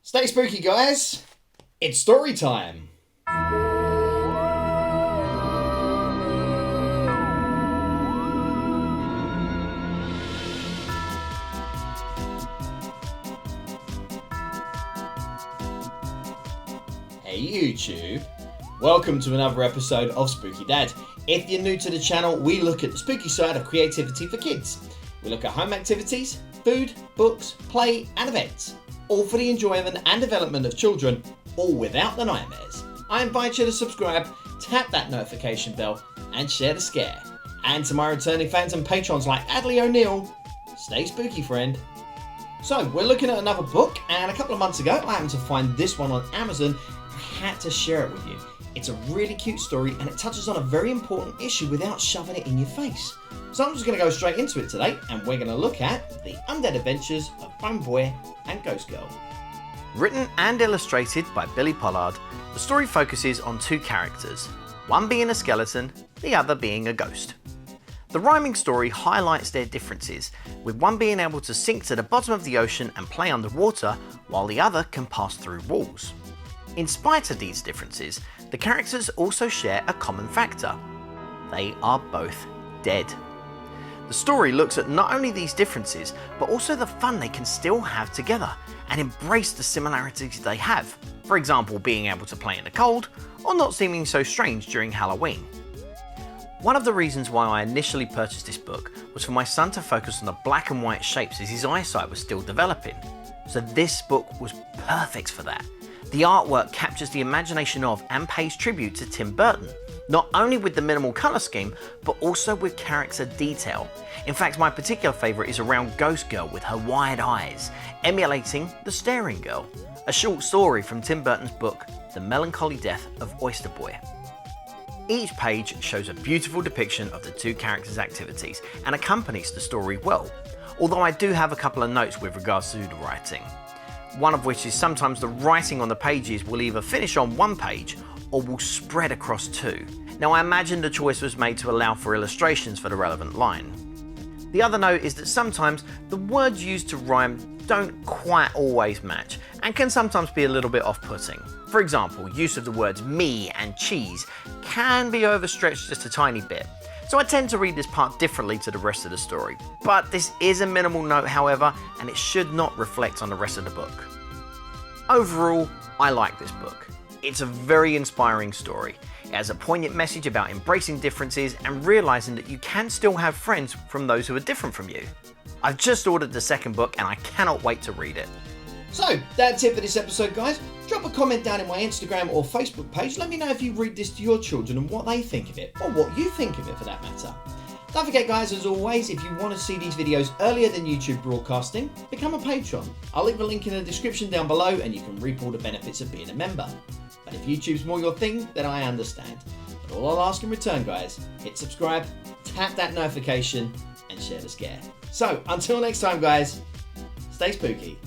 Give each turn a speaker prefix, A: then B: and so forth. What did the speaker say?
A: Stay spooky, guys. It's story time. Hey YouTube, welcome to another episode of Spooky Dad. If you're new to the channel, we look at the spooky side of creativity for kids. We look at home activities, food, books, play and events, all for the enjoyment and development of children, all without the nightmares. I invite you to subscribe, tap that notification bell and share the scare. And to my returning fans and patrons like Adley O'Neill, stay spooky, friend. So we're looking at another book, and a couple of months ago I happened to find this one on Amazon. I had to share it with you. It's a really cute story and it touches on a very important issue without shoving it in your face. So I'm just going to go straight into it today, and we're going to look at The Undead Adventures of Bone Boy and Ghost Girl.
B: Written and illustrated by Billy Pollard, the story focuses on two characters, one being a skeleton, the other being a ghost. The rhyming story highlights their differences, with one being able to sink to the bottom of the ocean and play underwater, while the other can pass through walls. In spite of these differences, the characters also share a common factor. They are both dead. The story looks at not only these differences, but also the fun they can still have together and embrace the similarities they have. For example, being able to play in the cold, or not seeming so strange during Halloween. One of the reasons why I initially purchased this book was for my son to focus on the black and white shapes as his eyesight was still developing. So this book was perfect for that. The artwork captures the imagination of and pays tribute to Tim Burton, not only with the minimal colour scheme, but also with character detail. In fact, my particular favourite is around Ghost Girl with her wide eyes, emulating The Staring Girl, a short story from Tim Burton's book, The Melancholy Death of Oyster Boy. Each page shows a beautiful depiction of the two characters' activities and accompanies the story well, although I do have a couple of notes with regards to the writing. One of which is sometimes the writing on the pages will either finish on one page or will spread across two. Now I imagine the choice was made to allow for illustrations for the relevant line. The other note is that sometimes the words used to rhyme don't quite always match and can sometimes be a little bit off-putting. For example, use of the words me and cheese can be overstretched just a tiny bit. So I tend to read this part differently to the rest of the story. But this is a minimal note, however, and it should not reflect on the rest of the book. Overall, I like this book. It's a very inspiring story. It has a poignant message about embracing differences and realising that you can still have friends from those who are different from you. I've just ordered the second book and I cannot wait to read it.
A: So that's it for this episode, guys. Drop a comment down in my Instagram or Facebook page. Let me know if you read this to your children and what they think of it, or what you think of it for that matter. Don't forget, guys, as always, if you want to see these videos earlier than YouTube broadcasting, become a patron. I'll leave a link in the description down below and you can reap all the benefits of being a member. But if YouTube's more your thing, then I understand. But all I'll ask in return, guys, hit subscribe, tap that notification and share the scare. So until next time, guys, stay spooky.